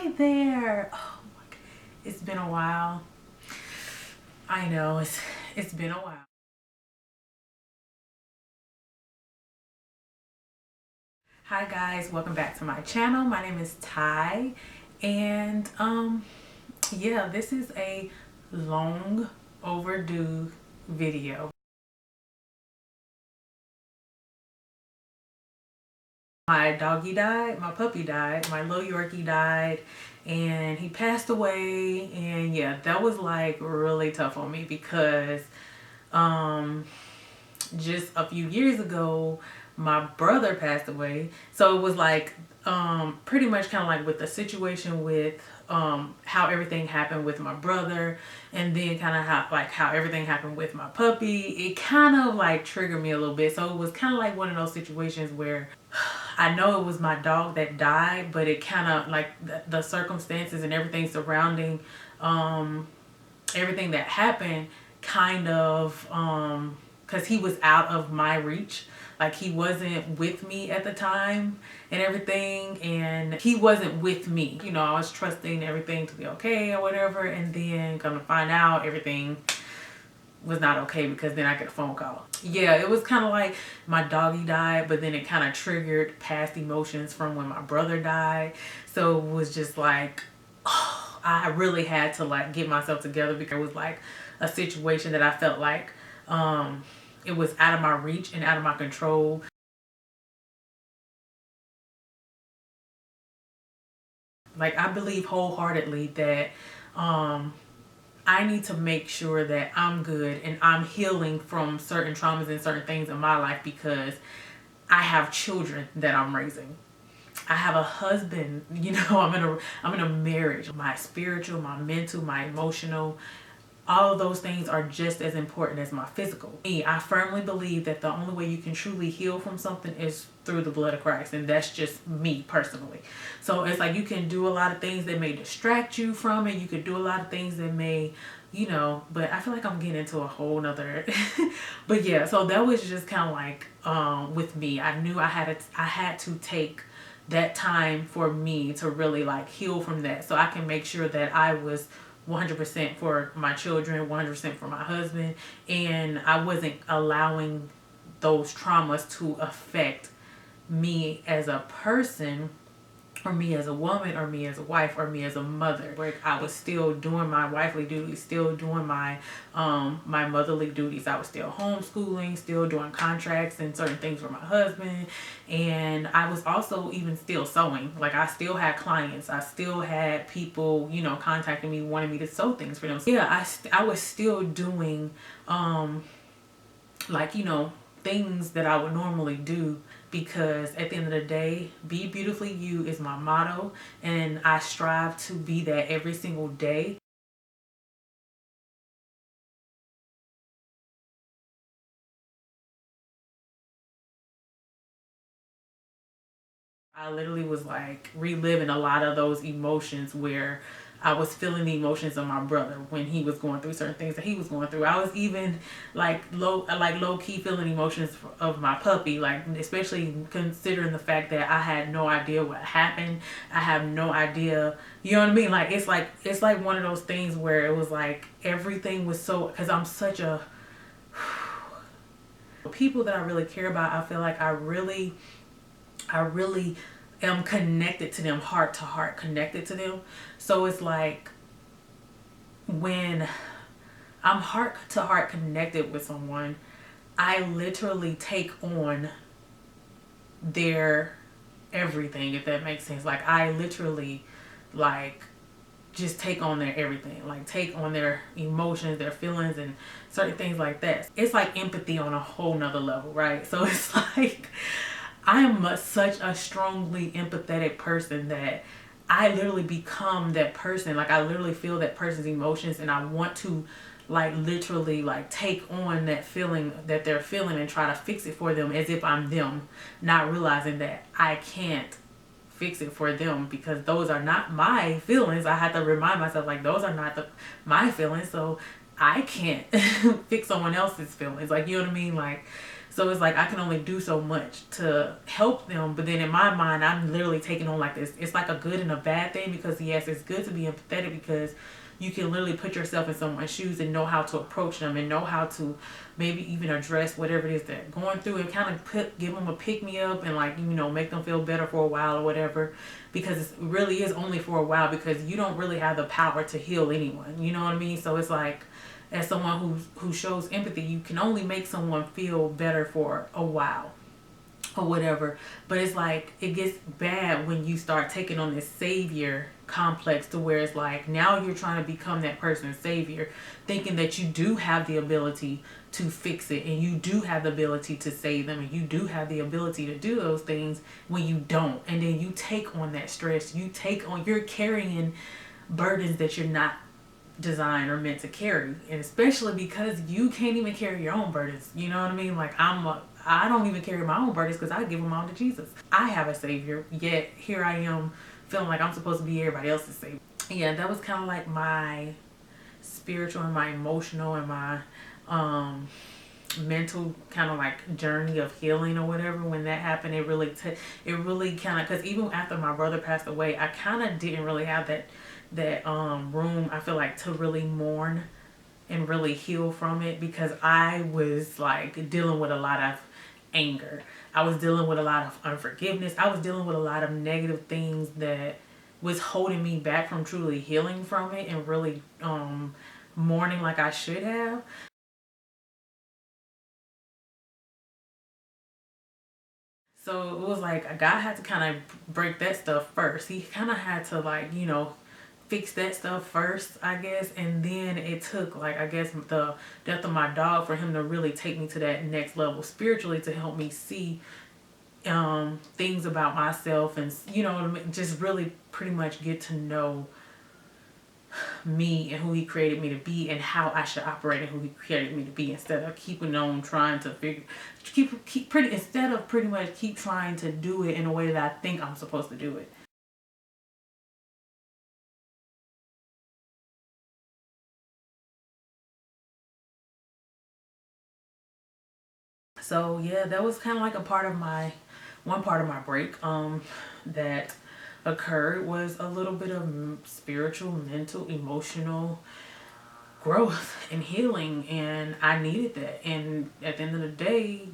Hi there. Oh my God. It's been a while. I know it's been a while. Hi guys, welcome back to my channel. My name is Ty, and yeah, this is a long overdue video. My doggy died, my puppy died, my little Yorkie died, and he passed away. And yeah, that was like really tough on me because um just a few years ago my brother passed away. So it was like pretty much kind of like with the situation with how everything happened with my brother, and then kind of how everything happened with my puppy. It kind of like triggered me a little bit. So it was kind of like one of those situations where I know it was my dog that died, but it kind of like the circumstances and everything surrounding everything that happened kind of because he was out of my reach. Like he wasn't with me at the time and everything, and he wasn't with me. You know, I was trusting everything to be okay or whatever, and then come to find out everything was not okay because then I get a phone call. Yeah, it was kind of like my doggy died, but then it kind of triggered past emotions from when my brother died. So it was just like, oh, I really had to like get myself together because it was like a situation that I felt like it was out of my reach and out of my control. Like I believe wholeheartedly that I need to make sure that I'm good and I'm healing from certain traumas and certain things in my life because I have children that I'm raising. I have a husband, you know, I'm in a marriage. My spiritual, my mental, my emotional, all of those things are just as important as my physical. I firmly believe that the only way you can truly heal from something is through the blood of Christ, and that's just me personally. So it's like you can do a lot of things that may distract you from it. You could do a lot of things that may, you know, but I feel like I'm getting into a whole nother but yeah, so that was just kind of like with me. I knew I had to take that time for me to really like heal from that, so I can make sure that I was 100% for my children, 100% for my husband, and I wasn't allowing those traumas to affect me as a person, or me as a woman, or me as a wife, or me as a mother. Like I was still doing my wifely duties, still doing my motherly duties. I was still homeschooling, still doing contracts and certain things for my husband, and I was also even still sewing. Like I still had clients, I still had people, you know, contacting me, wanting me to sew things for them. So yeah, I was still doing like, you know, things that I would normally do, because at the end of the day, be beautifully you is my motto, and I strive to be that every single day. I literally was like reliving a lot of those emotions where I was feeling the emotions of my brother when he was going through certain things that he was going through. I was even like low key feeling emotions of my puppy, like especially considering the fact that I had no idea what happened. I have no idea, you know what I mean? Like it's like one of those things where it was like everything was so, because I'm such a people that I really care about. I feel like I really am connected to them, heart to heart connected to them. So it's like when I'm heart to heart connected with someone, I literally take on their everything, if that makes sense. Like I literally like just take on their everything, like take on their emotions, their feelings, and certain things like that. It's like empathy on a whole nother level, right? So it's like I am such a strongly empathetic person that I literally become that person. Like I literally feel that person's emotions, and I want to like literally like take on that feeling that they're feeling and try to fix it for them as if I'm them, not realizing that I can't fix it for them because those are not my feelings. I have to remind myself like those are not my feelings, so I can't fix someone else's feelings. Like, you know what I mean? Like, So it's like I can only do so much to help them. But then in my mind, I'm literally taking on like this. It's like a good and a bad thing, because yes, it's good to be empathetic because you can literally put yourself in someone's shoes and know how to approach them and know how to maybe even address whatever it is they're going through, and kind of give them a pick me up, and like, make them feel better for a while or whatever, because it really is only for a while, because you don't really have the power to heal anyone, you know what I mean? So it's like, as someone who shows empathy, you can only make someone feel better for a while or whatever. But it's like, it gets bad when you start taking on this savior complex, to where it's like now you're trying to become that person's savior, thinking that you do have the ability to fix it, and you do have the ability to save them, and you do have the ability to do those things, when you don't. And then you take on that stress, you're carrying burdens that you're not designed or meant to carry. And especially because you can't even carry your own burdens, you know what I mean? Like, I don't even carry my own burdens, because I give them all to Jesus. I have a savior, yet here I am feeling like I'm supposed to be everybody else's savior. Yeah, that was kind of like my spiritual and my emotional and my mental kind of like journey of healing or whatever. When that happened, it really kind of, because even after my brother passed away, I kind of didn't really have that room, I feel like, to really mourn and really heal from it, because I was like dealing with a lot of anger. I was dealing with a lot of unforgiveness. I was dealing with a lot of negative things that was holding me back from truly healing from it and really mourning like I should have. So it was like God had to kind of break that stuff first. He kind of had to, like, fix that stuff first, I guess. And then it took, like, I guess the death of my dog for him to really take me to that next level spiritually, to help me see things about myself, and just really pretty much get to know me and who he created me to be, and how I should operate and who he created me to be, instead of keeping on trying to pretty much keep trying to do it in a way that I think I'm supposed to do it. So yeah, that was kind of like one part of my break that occurred, was a little bit of spiritual, mental, emotional growth and healing, and I needed that. And at the end of the day,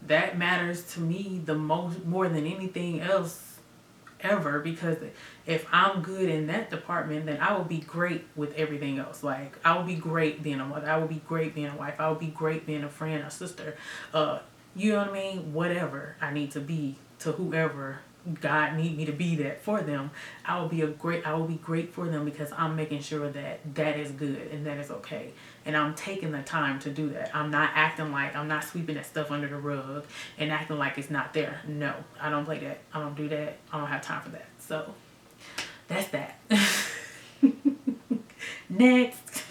that matters to me the most, more than anything else ever, because if I'm good in that department, then I will be great with everything else. Like, I will be great being a mother, I will be great being a wife, I will be great being a friend, a sister, you know what I mean? Whatever I need to be to whoever God need me to be that for them, I will be great for them, because I'm making sure that that is good and that is okay. And I'm taking the time to do that. I'm not sweeping that stuff under the rug and acting like it's not there. No, I don't play that. I don't do that. I don't have time for that. So that's that. Next.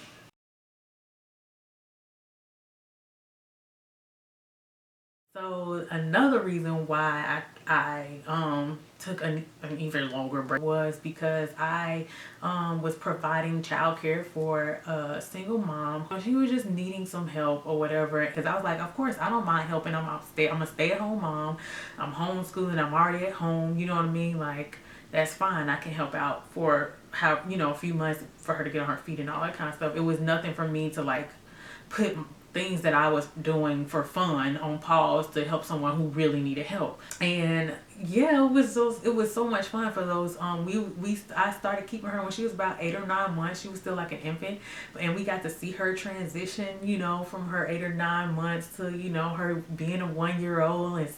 So another reason why I took an even longer break was because I was providing childcare for a single mom. She was just needing some help or whatever. Because I was like, of course, I don't mind helping. I'm a stay-at-home mom. I'm homeschooling. I'm already at home. You know what I mean? Like, that's fine. I can help out for a few months for her to get on her feet and all that kind of stuff. It was nothing for me to like put things that I was doing for fun on pause to help someone who really needed help. And yeah, it was so much fun for those. I started keeping her when she was about 8 or 9 months. She was still like an infant, and we got to see her transition, from her 8 or 9 months to her being a 1-year old. And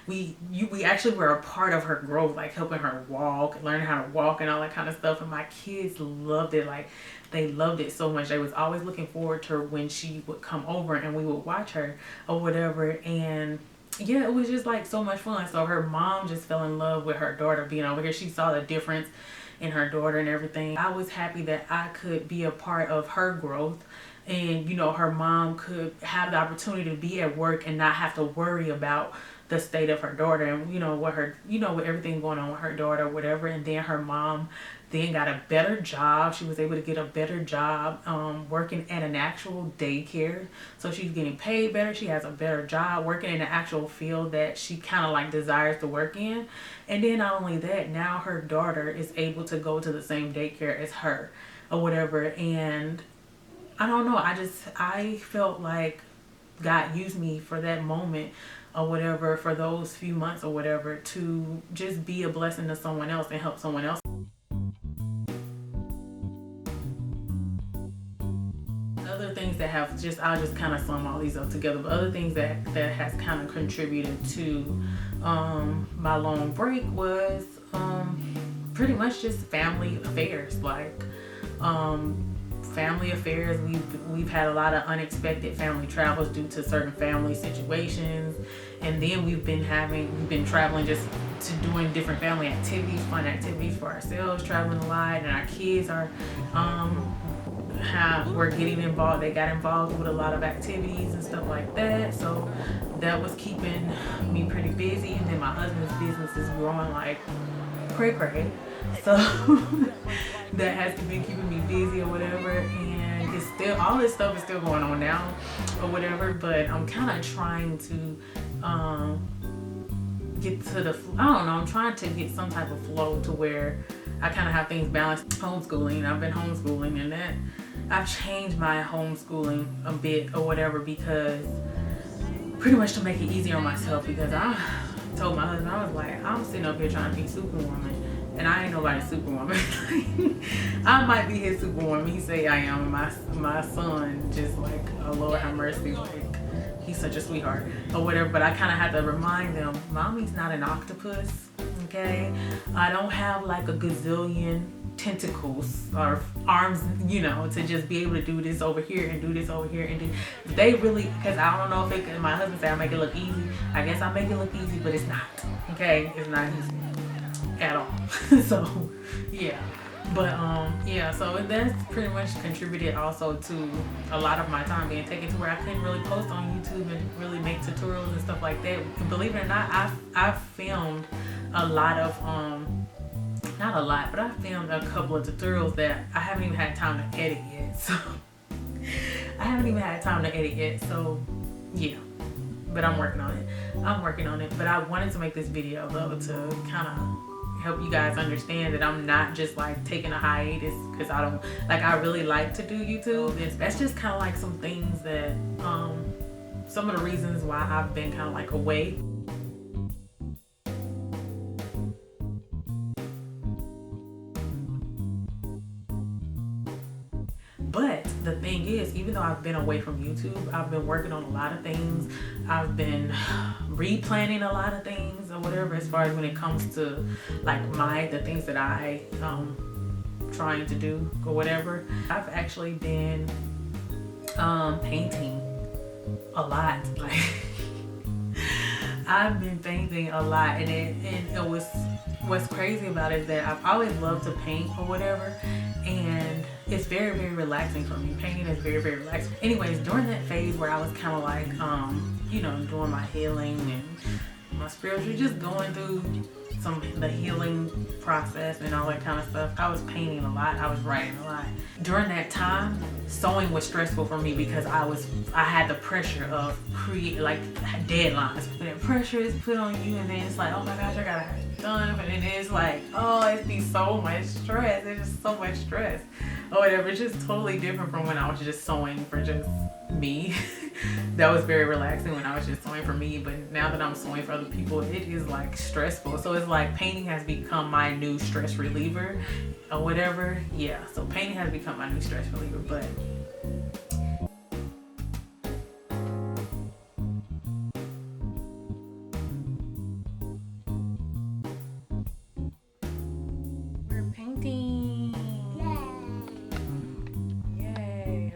we actually were a part of her growth, like helping her walk, learning how to walk, and all that kind of stuff. And my kids loved it. Like, they loved it so much. They was always looking forward to when she would come over and we would watch her or whatever. And yeah, it was just like so much fun. So her mom just fell in love with her daughter being over here. She saw the difference in her daughter and everything. I was happy that I could be a part of her growth, and her mom could have the opportunity to be at work and not have to worry about the state of her daughter, and with everything going on with her daughter, whatever. And then her mom then got a better job. She was able to get a better job working at an actual daycare. So she's getting paid better. She has a better job working in the actual field that she kind of like desires to work in. And then not only that, now her daughter is able to go to the same daycare as her or whatever. And I don't know, I felt like God used me for that moment or whatever, for those few months or whatever, to just be a blessing to someone else and help someone else. Other things that have I'll just kind of sum all these up together, but other things that has kind of contributed to my long break was pretty much just family affairs. Like family affairs, we've had a lot of unexpected family travels due to certain family situations, and then we've been traveling just to doing different family activities, fun activities for ourselves, traveling a lot, and our kids are we're getting involved. They got involved with a lot of activities and stuff like that, so that was keeping me pretty busy. And then my husband's business is growing like cray, so that has been keeping me busy or whatever. And it's still, all this stuff is still going on now or whatever, but I'm kind of trying to get to the, I don't know, I'm trying to get some type of flow to where I kind of have things balanced. Homeschooling, I've been homeschooling, and that I've changed my homeschooling a bit or whatever, because pretty much to make it easier on myself, because I told my husband, I was like, I'm sitting up here trying to be Superwoman, and I ain't nobody's Superwoman. I might be his Superwoman. He say I am. My son, just like, oh Lord have mercy, like, he's such a sweetheart or whatever. But I kind of had to remind them, Mommy's not an octopus, okay? I don't have like a gazillion tentacles or arms, to just be able to do this over here and do this over here and do. They really, because I don't know if my husband said I make it look easy. I guess I make it look easy, but it's not. Okay, it's not easy at all. So yeah, but yeah, so that's pretty much contributed also to a lot of my time being taken to where I couldn't really post on YouTube and really make tutorials and stuff like that. Believe it or not, I've filmed a lot of not a lot, but I filmed a couple of tutorials that I haven't even had time to edit yet. So I haven't even had time to edit yet. So yeah, but I'm working on it. But I wanted to make this video though to kind of help you guys understand that I'm not just like taking a hiatus because I don't, like, I really like to do YouTube. That's just kind of like some things that some of the reasons why I've been kind of like away. But the thing is, even though I've been away from YouTube, I've been working on a lot of things. I've been replanning a lot of things or whatever, as far as when it comes to like the things that I trying to do or whatever. I've actually been painting a lot. Like I've been painting a lot, and it was, what's crazy about it is that I've always loved to paint or whatever, and it's very, very relaxing for me. Painting is very, very relaxing. Anyways, during that phase where I was kind of like, doing my healing and my spiritual, just going through the healing process and all that kind of stuff, I was painting a lot. I was writing a lot. During that time, sewing was stressful for me because I had the pressure of deadlines. The pressure is put on you, and then it's like, oh my gosh, I gotta have it done. And then it's like, oh, it's be so much stress. It's just so much stress or whatever. It's just totally different from when I was just sewing for just me. That was very relaxing when I was just sewing for me, but now that I'm sewing for other people, it is like stressful. So it's like painting has become my new stress reliever or whatever. Yeah, so painting has become my new stress reliever. But we're painting. Yay.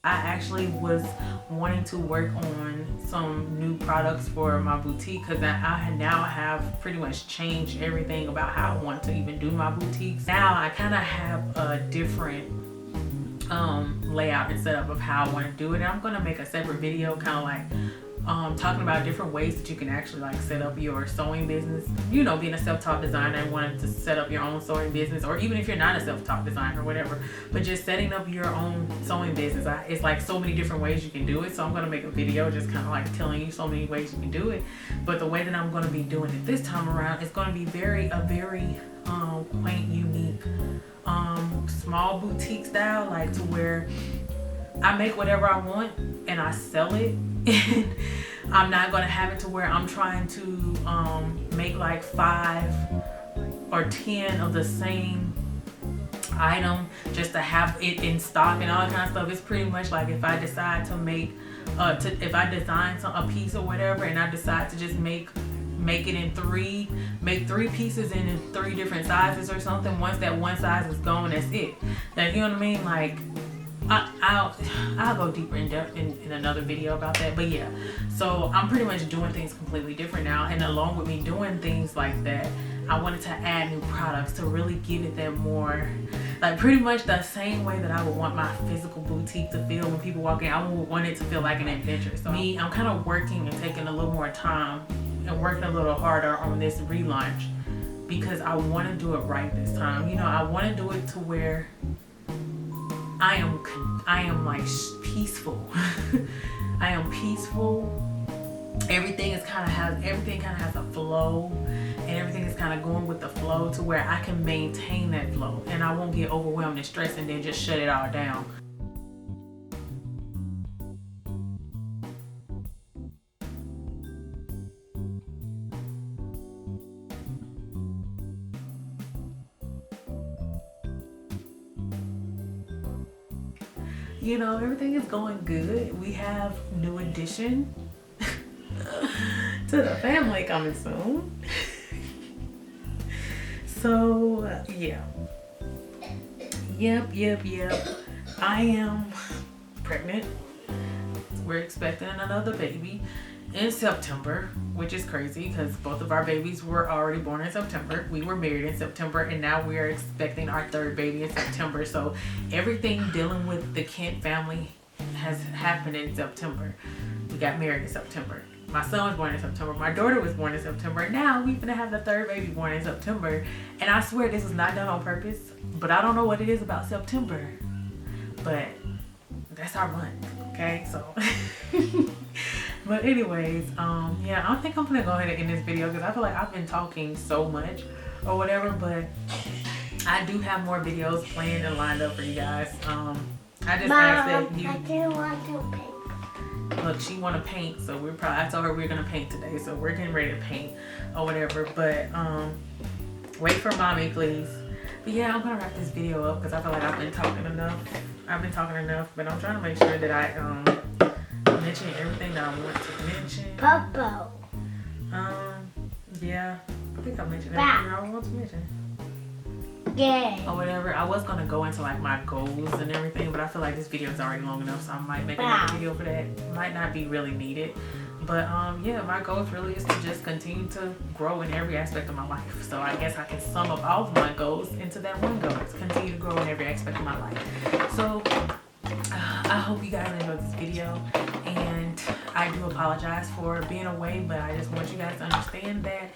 I actually was wanting to work on some new products for my boutique because I now have pretty much changed everything about how I want to even do my boutiques. Now I kind of have a different layout and setup of how I want to do it. And I'm going to make a separate video kind of like talking about different ways that you can actually like set up your sewing business. You know, being a self-taught designer and wanting to set up your own sewing business, or even if you're not a self-taught designer or whatever, but just setting up your own sewing business. It's like so many different ways you can do it. So I'm going to make a video just kind of like telling you so many ways you can do it. But the way that I'm going to be doing it this time around is going to be a very quaint, unique, small boutique style, like to where I make whatever I want and I sell it. And I'm not going to have it to where I'm trying to make like 5 or 10 of the same item just to have it in stock and all that kind of stuff. It's pretty much like if I decide to make if I design a piece or whatever and I decide to just make it in make 3 pieces in 3 different sizes or something. Once that one size is gone, that's it. Now, you know what I mean? Like, I'll go deeper in depth in another video about that. But yeah, so I'm pretty much doing things completely different now, and along with me doing things like that, I wanted to add new products to really give it that more, like pretty much the same way that I would want my physical boutique to feel when people walk in. I would want it to feel like an adventure. So I'm kind of working and taking a little more time and working a little harder on this relaunch because I want to do it right this time. You know, I want to do it to where I am like peaceful. I am peaceful. Everything kind of has a flow, and everything is kind of going with the flow to where I can maintain that flow and I won't get overwhelmed and stressed and then just shut it all down. You know, everything is going good. We have new addition to the family coming soon. So yeah. Yep. I am pregnant. We're expecting another baby in September, which is crazy because both of our babies were already born in September. We were married in September, and now we are expecting our 3rd baby in September. So everything dealing with the Kent family has happened in September. We got married in September. My son was born in September. My daughter was born in September. Now we're gonna have the 3rd baby born in September. And I swear this is not done on purpose, but I don't know what it is about September. But that's our month, okay? So but anyways, yeah, I think I'm gonna go ahead and end this video because I feel like I've been talking so much or whatever, but I do have more videos planned and lined up for you guys. I just asked that you. I do want to paint. Look, she want to paint, so I told her we're gonna paint today, so we're getting ready to paint or whatever. But wait for mommy, please. But yeah, I'm gonna wrap this video up because I feel like I've been talking enough. But I'm trying to make sure that I mention everything that I want to mention. Popo. Yeah, I think I mentioned everything I want to mention. Yeah. Or whatever. I was gonna go into like my goals and everything, but I feel like this video is already long enough, so I might make another video for that. Might not be really needed. But yeah, my goals really is to just continue to grow in every aspect of my life. So I guess I can sum up all of my goals into that one goal. It's continue to grow in every aspect of my life. So I hope you guys enjoyed this video, and I do apologize for being away, but I just want you guys to understand that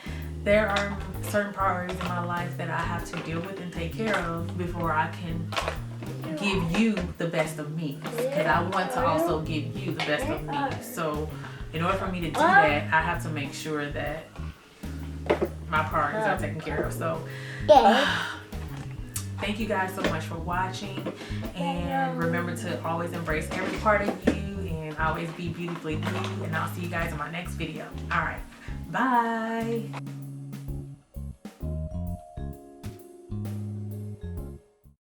there are certain priorities in my life that I have to deal with and take care of before I can give you the best of me, because I want to also give you the best of me. So in order for me to do that, I have to make sure that my priorities are taken care of. So thank you guys so much for watching, and remember to always embrace every part of you and always be beautifully you, and I'll see you guys in my next video. All right, bye.